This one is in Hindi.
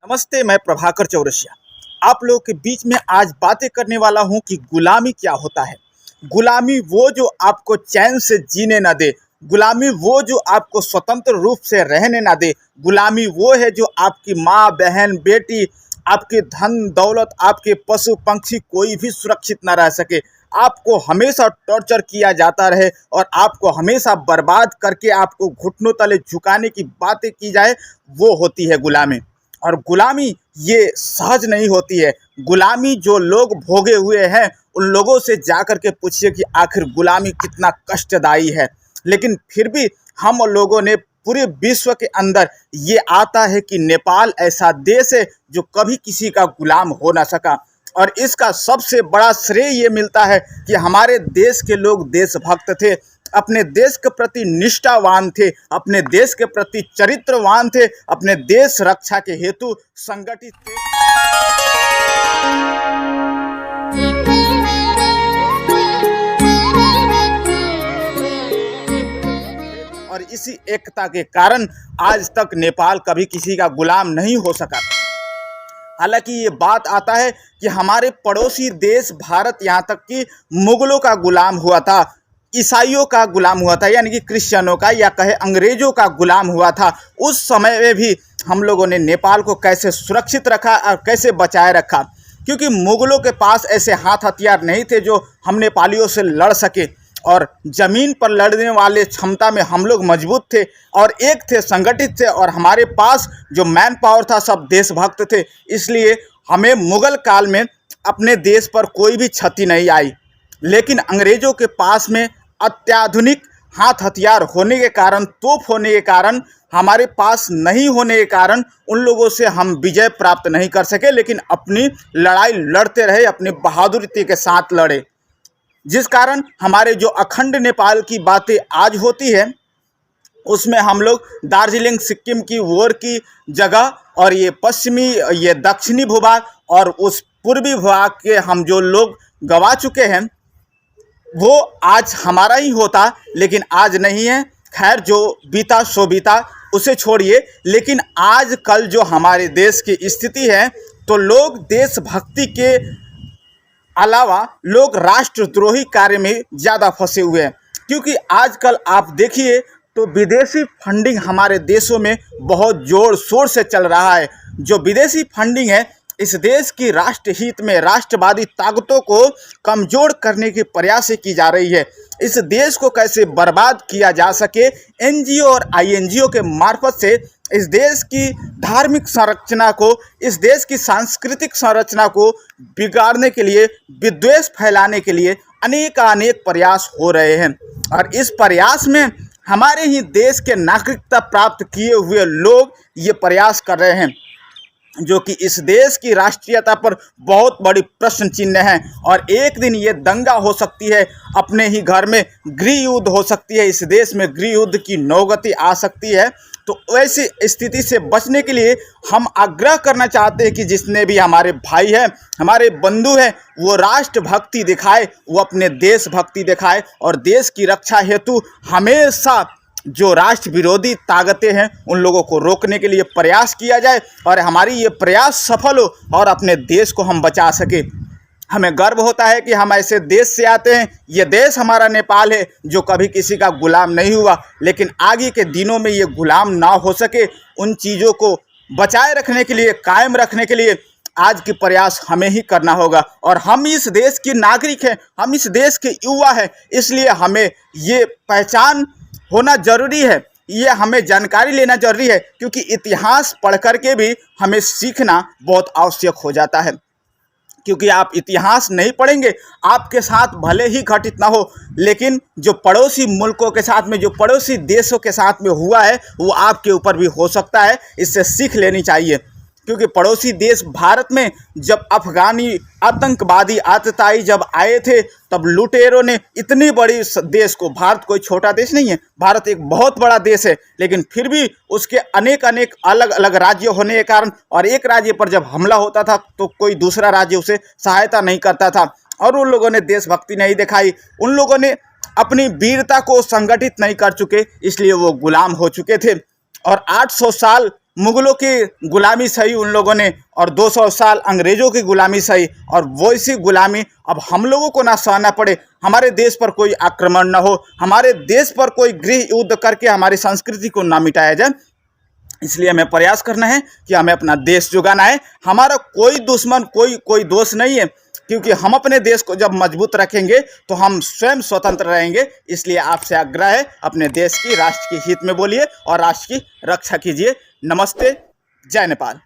नमस्ते, मैं प्रभाकर चौरसिया आप लोगों के बीच में आज बातें करने वाला हूं कि गुलामी क्या होता है। गुलामी वो जो आपको चैन से जीने ना दे, गुलामी वो जो आपको स्वतंत्र रूप से रहने ना दे, गुलामी वो है जो आपकी माँ, बहन, बेटी, आपके धन दौलत, आपके पशु पक्षी कोई भी सुरक्षित ना रह सके। आपको हमेशा टॉर्चर किया जाता रहे और आपको हमेशा बर्बाद करके आपको घुटनों तले झुकाने की बातें की जाए, वो होती है गुलामी। और गुलामी ये सहज नहीं होती है। गुलामी जो लोग भोगे हुए हैं उन लोगों से जाकर के पूछिए कि आखिर गुलामी कितना कष्टदायी है। लेकिन फिर भी हम लोगों ने पूरे विश्व के अंदर ये आता है कि नेपाल ऐसा देश है जो कभी किसी का गुलाम हो ना सका। और इसका सबसे बड़ा श्रेय ये मिलता है कि हमारे देश के लोग देशभक्त थे, अपने देश के प्रति निष्ठावान थे, अपने देश के प्रति चरित्रवान थे, अपने देश रक्षा के हेतु संगठित थे। और इसी एकता के कारण आज तक नेपाल कभी किसी का गुलाम नहीं हो सका। हालांकि ये बात आता है कि हमारे पड़ोसी देश भारत यहाँ तक कि मुगलों का गुलाम हुआ था, ईसाइयों का गुलाम हुआ था, यानी कि क्रिश्चियनों का या कहे अंग्रेजों का गुलाम हुआ था। उस समय में भी हम लोगों ने नेपाल को कैसे सुरक्षित रखा और कैसे बचाए रखा, क्योंकि मुगलों के पास ऐसे हाथ हथियार नहीं थे जो हम नेपालियों से लड़ सके। और ज़मीन पर लड़ने वाले क्षमता में हम लोग मजबूत थे और एक थे, संगठित थे, और हमारे पास जो मैन पावर था सब देशभक्त थे। इसलिए हमें मुगल काल में अपने देश पर कोई भी क्षति नहीं आई। लेकिन अंग्रेज़ों के पास में अत्याधुनिक हाथ हथियार होने के कारण, तोप होने के कारण, हमारे पास नहीं होने के कारण उन लोगों से हम विजय प्राप्त नहीं कर सके। लेकिन अपनी लड़ाई लड़ते रहे, अपनी बहादुरी के साथ लड़े, जिस कारण हमारे जो अखंड नेपाल की बातें आज होती है उसमें हम लोग दार्जिलिंग सिक्किम की ओर की जगह और ये पश्चिमी, ये दक्षिणी भूभाग और उस पूर्वी भूभाग के हम जो लोग गंवा चुके हैं वो आज हमारा ही होता, लेकिन आज नहीं है। खैर, जो बीता सो बीता, उसे छोड़िए। लेकिन आज कल जो हमारे देश की स्थिति है तो लोग देशभक्ति के अलावा लोग राष्ट्रद्रोही कार्य में ज़्यादा फंसे हुए हैं। क्योंकि आजकल आप देखिए तो विदेशी फंडिंग हमारे देशों में बहुत ज़ोर शोर से चल रहा है। जो विदेशी फंडिंग है इस देश की राष्ट्रहित में राष्ट्रवादी ताकतों को कमज़ोर करने की प्रयास की जा रही है। इस देश को कैसे बर्बाद किया जा सके, एनजीओ और आईएनजीओ के मार्फत से इस देश की धार्मिक संरचना को, इस देश की सांस्कृतिक संरचना को बिगाड़ने के लिए, विद्वेष फैलाने के लिए अनेक प्रयास हो रहे हैं। और इस प्रयास में हमारे ही देश के नागरिकता प्राप्त किए हुए लोग ये प्रयास कर रहे हैं, जो कि इस देश की राष्ट्रीयता पर बहुत बड़ी प्रश्न चिन्ह है। और एक दिन ये दंगा हो सकती है, अपने ही घर में गृह युद्ध हो सकती है, इस देश में गृह युद्ध की नौबत आ सकती है। तो ऐसी स्थिति से बचने के लिए हम आग्रह करना चाहते हैं कि जितने भी हमारे भाई हैं, हमारे बंधु हैं, वो राष्ट्रभक्ति दिखाए, वो अपने देशभक्ति दिखाए और देश की रक्षा हेतु हमेशा जो राष्ट्र विरोधी ताकतें हैं उन लोगों को रोकने के लिए प्रयास किया जाए और हमारी ये प्रयास सफल हो और अपने देश को हम बचा सके। हमें गर्व होता है कि हम ऐसे देश से आते हैं। ये देश हमारा नेपाल है जो कभी किसी का गुलाम नहीं हुआ, लेकिन आगे के दिनों में ये गुलाम ना हो सके, उन चीज़ों को बचाए रखने के लिए, कायम रखने के लिए आज की प्रयास हमें ही करना होगा। और हम इस देश के नागरिक हैं, हम इस देश के युवा हैं, इसलिए हमें ये पहचान होना जरूरी है, ये हमें जानकारी लेना जरूरी है। क्योंकि इतिहास पढ़ कर के भी हमें सीखना बहुत आवश्यक हो जाता है। क्योंकि आप इतिहास नहीं पढ़ेंगे, आपके साथ भले ही घटित ना हो, लेकिन जो पड़ोसी मुल्कों के साथ में, जो पड़ोसी देशों के साथ में हुआ है वो आपके ऊपर भी हो सकता है। इससे सीख लेनी चाहिए। क्योंकि पड़ोसी देश भारत में जब अफगानी आतंकवादी आतताई जब आए थे तब लुटेरों ने इतनी बड़ी देश को, भारत कोई छोटा देश नहीं है, भारत एक बहुत बड़ा देश है, लेकिन फिर भी उसके अनेक अलग अलग राज्य होने के कारण और एक राज्य पर जब हमला होता था तो कोई दूसरा राज्य उसे सहायता नहीं करता था और उन लोगों ने देशभक्ति नहीं दिखाई, उन लोगों ने अपनी वीरता को संगठित नहीं कर चुके, इसलिए वो गुलाम हो चुके थे। और 800 साल मुगलों की गुलामी सही उन लोगों ने, और 200 साल अंग्रेज़ों की गुलामी सही, और वैसी गुलामी अब हम लोगों को ना सहना पड़े। हमारे देश पर कोई आक्रमण ना हो, हमारे देश पर कोई गृह युद्ध करके हमारी संस्कृति को ना मिटाया जाए। इसलिए हमें प्रयास करना है कि हमें अपना देश जुगाना है। हमारा कोई दुश्मन, कोई दोस्त नहीं है, क्योंकि हम अपने देश को जब मजबूत रखेंगे तो हम स्वयं स्वतंत्र रहेंगे। इसलिए आपसे आग्रह है, अपने देश की, राष्ट्र के हित में बोलिए और राष्ट्र की रक्षा कीजिए। नमस्ते, जय नेपाल।